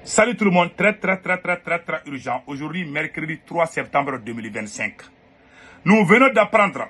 Salut tout le monde, très urgent. Aujourd'hui, mercredi 3 septembre 2025. Nous venons d'apprendre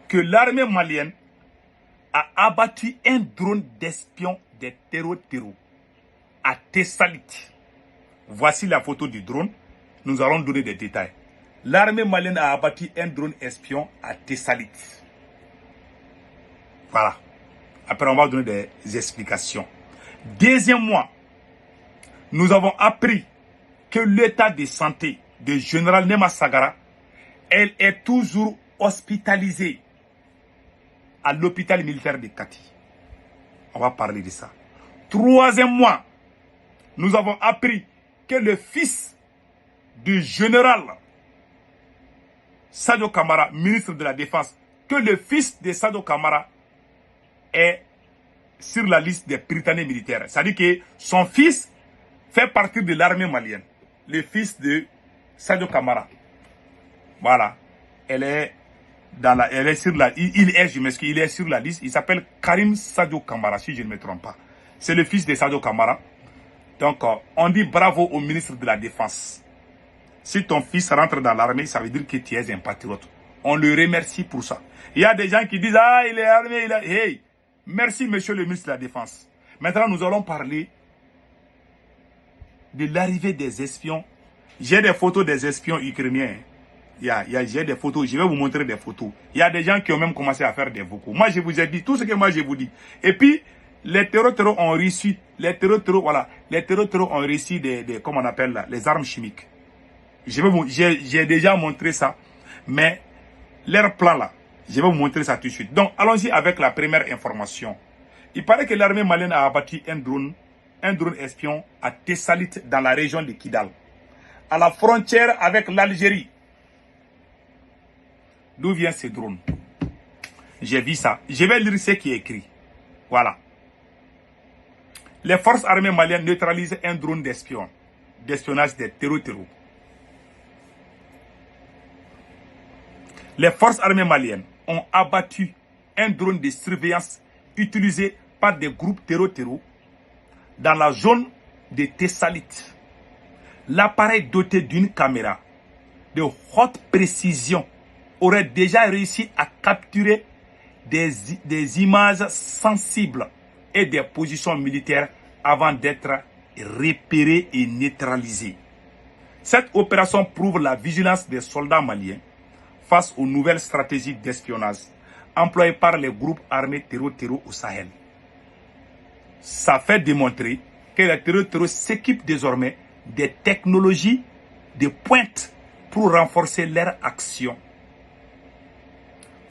que l'armée malienne a abattu un drone d'espion des terreaux à Tessalit. Voici la photo du drone. Nous allons donner des détails. L'armée malienne a abattu un drone espion à Tessalit. Voilà. Après, on va donner des explications. Deuxièmement, nous avons appris que l'état de santé du général Nema Sagara, elle est toujours hospitalisée à l'hôpital militaire de Kati. On va parler de ça. Troisièmement, nous avons appris que le fils du général Sadio Kamara, ministre de la Défense, que le fils de Sadio Kamara est sur la liste des prytanées militaires. C'est-à-dire que son fils fait partie de l'armée malienne. Le fils de Sadio Kamara. Voilà. Elle est sur la, il est sur la liste. Il s'appelle Karim Sadio Kamara, si je ne me trompe pas. C'est le fils de Sadio Kamara. Donc, on dit bravo au ministre de la Défense. Si ton fils rentre dans l'armée, ça veut dire que tu es un patriote. On le remercie pour ça. Il y a des gens qui disent, ah, il est armé, il est... Hey, merci, monsieur le ministre de la Défense. Maintenant, nous allons parler de l'arrivée des espions. J'ai des photos des espions ukrainiens. J'ai des photos, je vais vous montrer des photos. Il y a des gens qui ont même commencé à faire des vocaux. Moi, je vous ai dit tout ce que moi je vous dis. Et puis, les terreaux ont réussi. Les terreaux ont réussi comment on appelle là, les armes chimiques. J'ai déjà montré ça. Mais, leur plan là, je vais vous montrer ça tout de suite. Donc, allons-y avec la première information. Il paraît que l'armée malienne a abattu un drone espion à Tessalit dans la région de Kidal, à la frontière avec l'Algérie. D'où vient ce drone? J'ai vu ça. Je vais lire ce qui est écrit. Voilà. Les forces armées maliennes neutralisent un drone d'espionnage des terreaux. Les forces armées maliennes ont abattu un drone de surveillance utilisé par des groupes terreaux dans la zone de Tessalit. L'appareil doté d'une caméra de haute précision aurait déjà réussi à capturer des images sensibles et des positions militaires avant d'être repérées et neutralisées. Cette opération prouve la vigilance des soldats maliens face aux nouvelles stratégies d'espionnage employées par les groupes armés terreaux au Sahel. Ça fait démontrer que les terreaux s'équipent désormais des technologies de pointe pour renforcer leur action.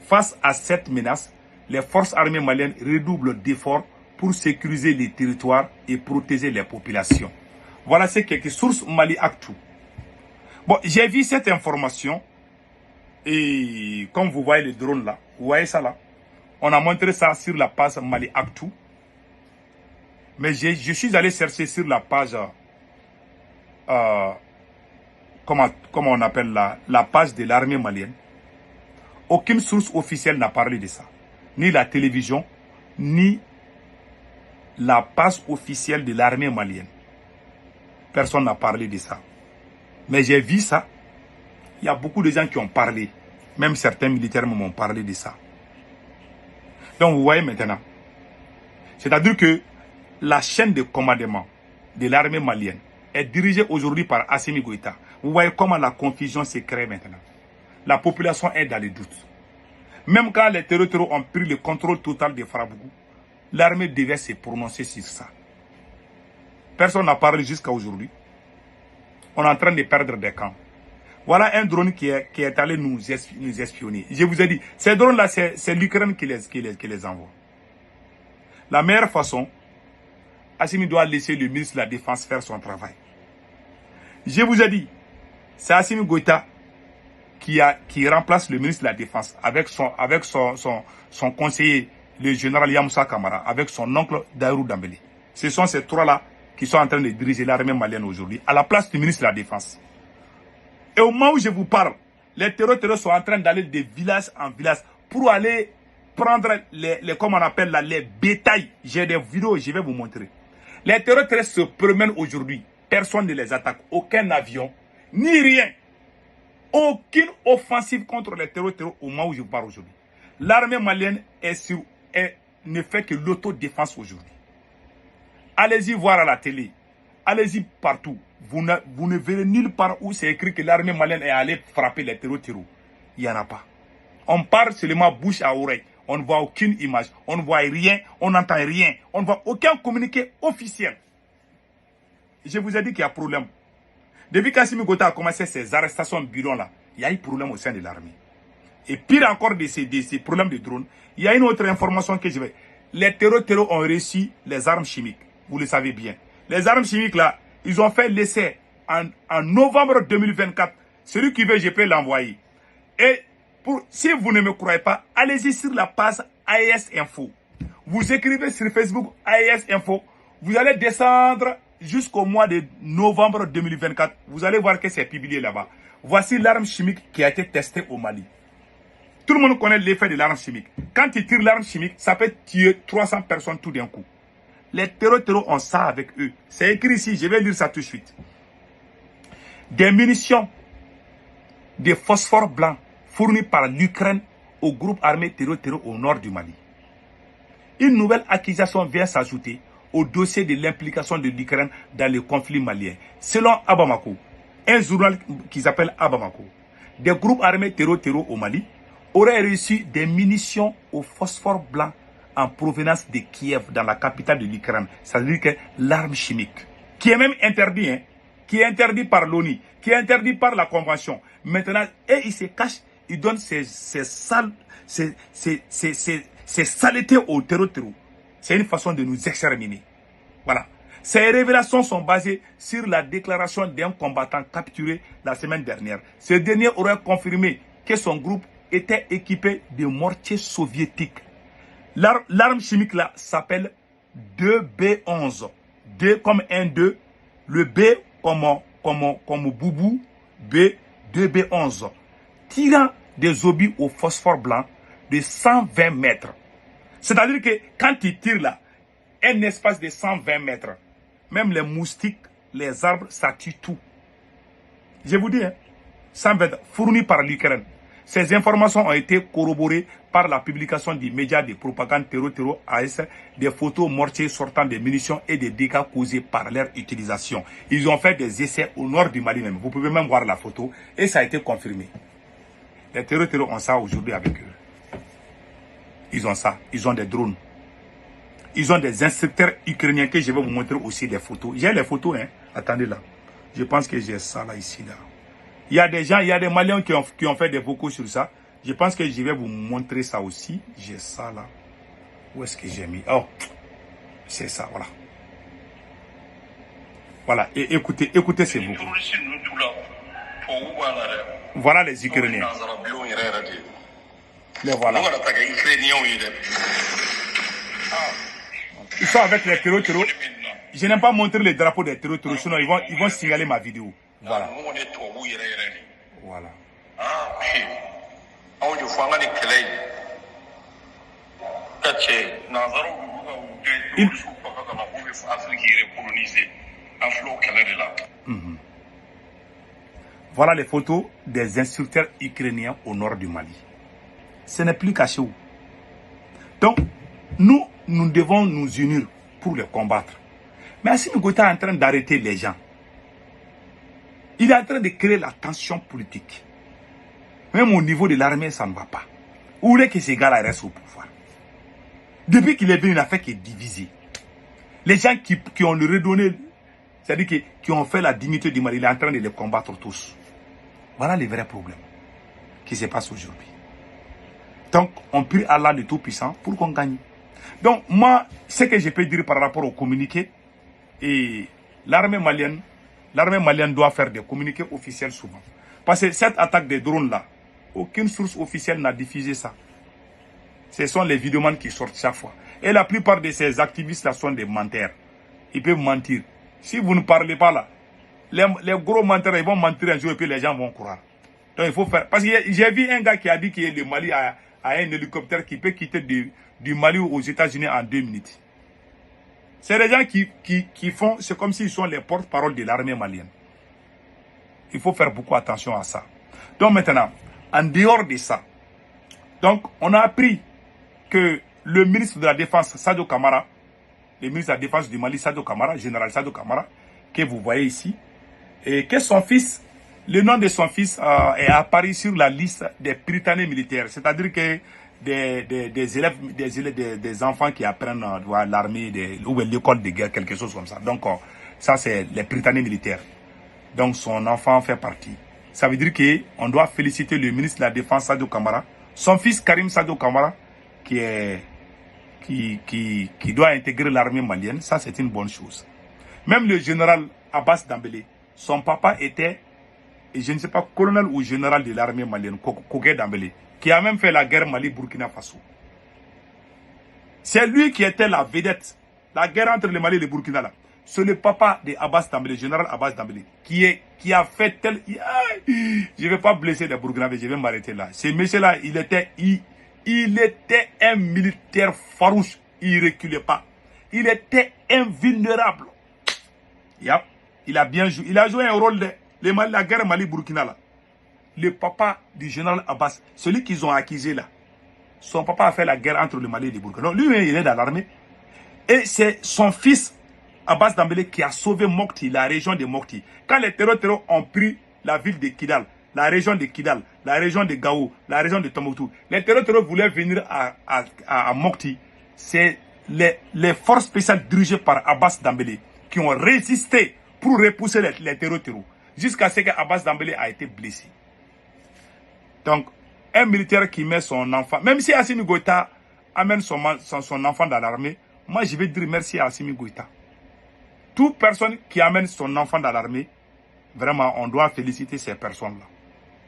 Face à cette menace, les forces armées maliennes redoublent d'efforts pour sécuriser les territoires et protéger les populations. Voilà ce quelques sources Mali Actu. Bon, j'ai vu cette information et comme vous voyez le drone là, vous voyez ça là, on a montré ça sur la page Mali Actu. Mais je suis allé chercher sur la page, comment on appelle la page de l'armée malienne. Aucune source officielle n'a parlé de ça. Ni la télévision, ni la page officielle de l'armée malienne. Personne n'a parlé de ça. Mais j'ai vu ça. Il y a beaucoup de gens qui ont parlé. Même certains militaires m'ont parlé de ça. Donc vous voyez maintenant. C'est-à-dire que la chaîne de commandement de l'armée malienne est dirigée aujourd'hui par Assimi Goïta. Vous voyez comment la confusion se crée maintenant. La population est dans les doutes. Même quand les terreaux ont pris le contrôle total de Farabougou, l'armée devait se prononcer sur ça. Personne n'a parlé jusqu'à aujourd'hui. On est en train de perdre des camps. Voilà un drone qui est allé nous espionner. Je vous ai dit, ces drones-là, c'est l'Ukraine qui les envoie. La meilleure façon, Assimi doit laisser le ministre de la Défense faire son travail. Je vous ai dit, c'est Assimi Goïta qui remplace le ministre de la Défense avec son conseiller, le général Yamoussa Kamara, avec son oncle Dairou Dambélé. Ce sont ces trois-là qui sont en train de diriger l'armée malienne aujourd'hui, à la place du ministre de la Défense. Et au moment où je vous parle, les terreaux sont en train d'aller de village en village pour aller prendre comment on appelle là, les bétails. J'ai des vidéos, je vais vous montrer. Les terroristes se promènent aujourd'hui. Personne ne les attaque. Aucun avion, ni rien. Aucune offensive contre les terroristes au moment où je parle aujourd'hui. L'armée malienne ne fait que l'autodéfense aujourd'hui. Allez-y voir à la télé. Allez-y partout. Vous ne verrez nulle part où c'est écrit que l'armée malienne est allée frapper les terroristes. Il n'y en a pas. On parle seulement bouche à oreille. On ne voit aucune image. On ne voit rien. On n'entend rien. On ne voit aucun communiqué officiel. Je vous ai dit qu'il y a problème. Depuis qu'Assimi Goïta a commencé ces arrestations bidons-là, il y a eu problème au sein de l'armée. Et pire encore de ces problèmes de drones, il y a une autre information que je vais. Les terroristes ont reçu les armes chimiques. Vous le savez bien. Les armes chimiques là, ils ont fait l'essai en novembre 2024. Celui qui veut, je peux l'envoyer. Et si vous ne me croyez pas, allez-y sur la page AES Info. Vous écrivez sur Facebook AES Info. Vous allez descendre jusqu'au mois de novembre 2024. Vous allez voir que c'est publié là-bas. Voici l'arme chimique qui a été testée au Mali. Tout le monde connaît l'effet de l'arme chimique. Quand ils tirent l'arme chimique, ça peut tuer 300 personnes tout d'un coup. Les terroristes ont ça avec eux. C'est écrit ici, je vais lire ça tout de suite. Des munitions de phosphore blanc fournies par l'Ukraine au groupe armé terroriste au nord du Mali. Une nouvelle accusation vient s'ajouter au dossier de l'implication de l'Ukraine dans le conflit malien. Selon Abamako, un journal qui s'appelle Abamako, des groupes armés terroriste au Mali auraient reçu des munitions au phosphore blanc en provenance de Kiev, dans la capitale de l'Ukraine. Ça veut dire que l'arme chimique, qui est même interdit, qui est interdit par l'ONU, qui est interdit par la Convention. Maintenant, et ils se cachent, ils donnent ces saletés aux terroristes. C'est une façon de nous exterminer. Voilà. Ces révélations sont basées sur la déclaration d'un combattant capturé la semaine dernière. Ce dernier aurait confirmé que son groupe était équipé de mortiers soviétiques. L'arme chimique là s'appelle 2B11. 2 comme 1-2. Le B comme boubou. B, 2B11. Tirant des obus au phosphore blanc de 120 mètres. C'est-à-dire que quand il tire là, un espace de 120 mètres, même les moustiques, les arbres, ça tue tout. Je vous dis, 120 fournis par l'Ukraine. Ces informations ont été corroborées par la publication du média de propagande terror AS, des photos mortiers sortant des munitions et des dégâts causés par leur utilisation. Ils ont fait des essais au nord du Mali même. Vous pouvez même voir la photo et ça a été confirmé. Les terroristes ont ça aujourd'hui avec eux. Ils ont ça. Ils ont des drones. Ils ont des instructeurs ukrainiens que je vais vous montrer aussi des photos. J'ai les photos, hein. Attendez là. Je pense que j'ai ça là, ici, là. Il y a des gens, il y a des Maliens qui ont fait des vocaux sur ça. Je pense que je vais vous montrer ça aussi. J'ai ça là. Où est-ce que j'ai mis? Oh, c'est ça, voilà. Voilà, et écoutez ces vocaux. Voilà les Ukrainiens. Les voilà. Ils sont avec les terroristes. Je n'aime pas montrer les drapeaux des terroristes, sinon ils vont signaler ma vidéo. Voilà. Voilà. Voilà les photos des instructeurs ukrainiens au nord du Mali. Ce n'est plus caché où. Donc, nous devons nous unir pour les combattre. Mais Assimi Goïta est en train d'arrêter les gens. Il est en train de créer la tension politique. Même au niveau de l'armée, ça ne va pas. Où est-ce que ces gars-là restent au pouvoir? Depuis qu'il est venu, il n'a fait que diviser. Les gens qui ont le redonné, c'est-à-dire qui ont fait la dignité du Mali, il est en train de les combattre tous. Voilà les vrais problèmes qui se passent aujourd'hui. Donc, on prie Allah le Tout-Puissant pour qu'on gagne. Donc, moi, ce que je peux dire par rapport au communiqué, et l'armée malienne doit faire des communiqués officiels souvent. Parce que cette attaque des drones-là, aucune source officielle n'a diffusé ça. Ce sont les vidéomans qui sortent chaque fois. Et la plupart de ces activistes-là sont des menteurs. Ils peuvent mentir. Si vous ne parlez pas là, les gros menteurs, ils vont mentir un jour et puis les gens vont croire. Donc il faut faire. Parce que j'ai vu un gars qui a dit que le Mali a un hélicoptère qui peut quitter du Mali aux États-Unis en 2 minutes. C'est des gens qui font, c'est comme s'ils sont les porte-parole de l'armée malienne. Il faut faire beaucoup attention à ça. Donc maintenant, en dehors de ça, donc on a appris que le ministre de la Défense, Sadio Kamara, le ministre de la Défense du Mali, Sadio Kamara, général Sadio Kamara, que vous voyez ici, et que son fils, le nom de son fils est apparu sur la liste des prytanées militaires. C'est-à-dire que des élèves, des enfants qui apprennent l'armée ou l'école de guerre, quelque chose comme ça. Donc, ça, c'est les prytanées militaires. Donc, son enfant fait partie. Ça veut dire qu'on doit féliciter le ministre de la Défense, Sadio Kamara, son fils Karim Sadio Kamara, qui doit intégrer l'armée malienne. Ça, c'est une bonne chose. Même le général Abbas Dambélé, son papa était, je ne sais pas, colonel ou général de l'armée malienne, Koké Dambélé, qui a même fait la guerre Mali-Burkina Faso. C'est lui qui était la vedette. La guerre entre le Mali et le Burkina, là. C'est le papa de Abbas Dambélé, général Abbas Dambélé, qui a fait tel... Je ne vais pas blesser les Burkinabés, je vais m'arrêter là. Ce monsieur-là, il était un militaire farouche. Il ne reculait pas. Il était invulnérable. Il a bien joué. Il a joué un rôle de la guerre Mali-Burkina, là. Le papa du général Abbas, celui qu'ils ont accusé là, son papa a fait la guerre entre le Mali et le Burkina. Donc, lui, il est dans l'armée. Et c'est son fils, Abbas Dambélé, qui a sauvé Mopti, la région de Mopti. Quand les terroristes ont pris la ville de Kidal, la région de Kidal, la région de Gao, la région de Tombouctou, les terroristes voulaient venir à Mopti. C'est les forces spéciales dirigées par Abbas Dambélé qui ont résisté pour repousser les terroristes jusqu'à ce qu'Abbas Dambélé a été blessé. Donc, un militaire qui met son enfant, même si Assimi Goïta amène son enfant dans l'armée, moi je vais dire merci à Assimi Goïta. Toute personne qui amène son enfant dans l'armée, vraiment, on doit féliciter ces personnes-là.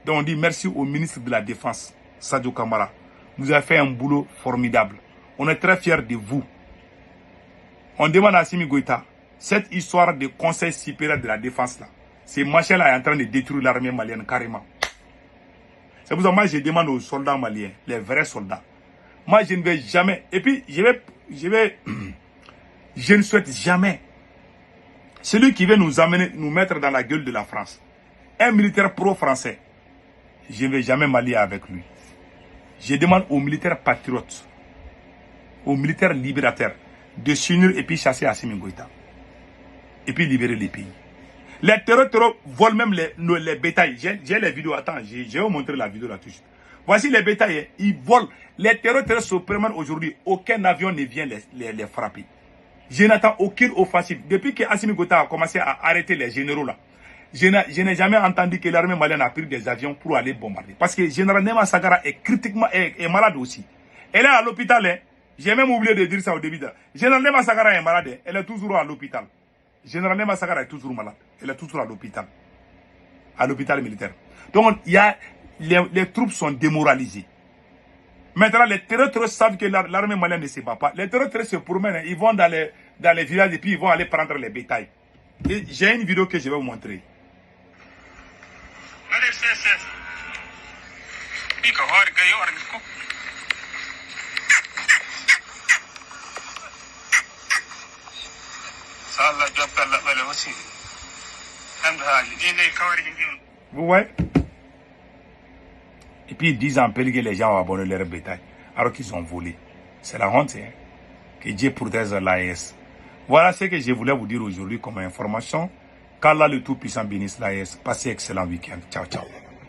Donc on dit merci au ministre de la Défense, Sadio Kamara. Vous avez fait un boulot formidable. On est très fiers de vous. On demande à Assimi Goïta, cette histoire de conseil supérieur de la défense là, ce machin-là est en train de détruire l'armée malienne carrément. C'est pour ça que moi je demande aux soldats maliens, les vrais soldats. Moi je ne vais jamais, et puis je ne souhaite jamais celui qui veut nous mettre dans la gueule de la France, un militaire pro-français, je ne vais jamais m'allier avec lui. Je demande aux militaires patriotes, aux militaires libérateurs, de s'unir et puis chasser Assimi Goïta. Et puis libérer les pays. Les terroristes volent même les bétails. J'ai les vidéos, attends, je vais vous montrer la vidéo là tout de suite. Voici les bétails, ils volent. Les terroristes se promènent aujourd'hui, aucun avion ne vient les frapper. Je n'attends aucune offensive. Depuis que Assimi Goïta a commencé à arrêter les généraux là, je n'ai jamais entendu que l'armée malienne a pris des avions pour aller bombarder. Parce que Général Nema Sagara est critiquement est malade aussi. Elle est à l'hôpital. Hein. J'ai même oublié de dire ça au début. Général Nema Sagara est malade. Elle est toujours à l'hôpital. Général Nema Sagara est toujours malade. Elle est toujours à l'hôpital. À l'hôpital militaire. Donc, les troupes sont démoralisées. Maintenant, les terroristes savent que l'armée malienne ne se bat pas. Les terroristes se promènent. Ils vont dans les villages et puis ils vont aller prendre les bétails. J'ai une vidéo que je vais vous montrer. Vous voyez? Et puis ils disent en pelle que les gens ont abonné leur bétail alors qu'ils ont volé. C'est la honte, hein? Que Dieu protège l'AES. Voilà ce que je voulais vous dire aujourd'hui comme information. Qu'Allah le Tout-Puissant bénisse l'AES. Passez un excellent week-end. Ciao, ciao.